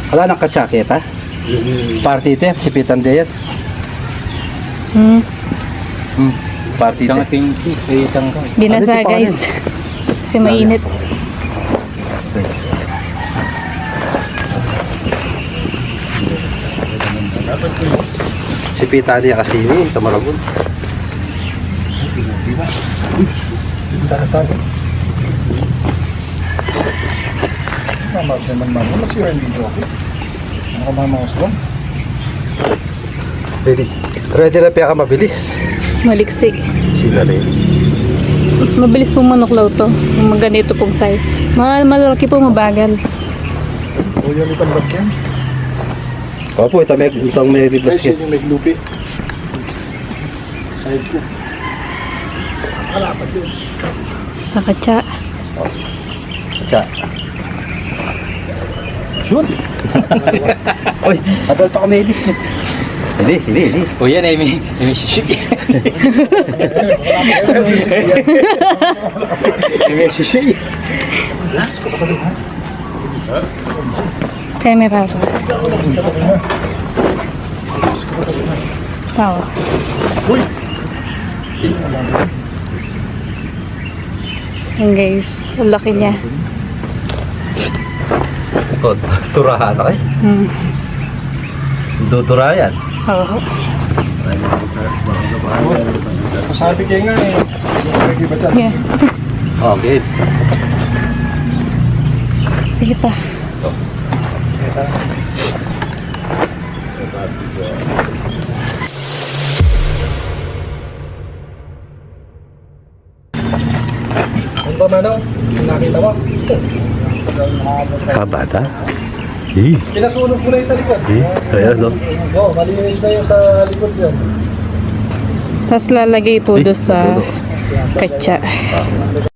Wala nang katsakit ha? Party ito, sipitan din yan. Party ito. Ginasa guys. Kasi mainit. Sipitan niya kasi yun, tamaragon. Mamas naman man. Masira yung video ako. Ano ka mga lang? Ready na piya ka mabilis. Maliksi. Sila rin. Mabilis pong manuklaw to. Yung mga ganito pong size. Malalaki po, mabagal. O yan itong ba't yan? Opo, itong may ribas Guys, yung naglupi. Side ko. Kalapat yun. Sa katsa. Katsa. Yun! Uy, adult pa kami, hindi. O yan ay may shishik. May sisi. Kaya may para. Tao. Uy! Yan guys. Ang laki niya. Oh, turahan na kayo. Tutura yan. Oo. Masabi kayo nga eh. Nagkiba dyan. Yeah. Okay. Sige pa. Ano ba Mano? Nakita mo? Kabata? Pinasunog mo na yung sa likod. Ayan, no? Oo, malinis na yung sa likod yan. Tapos lalagay po doon sa katsa.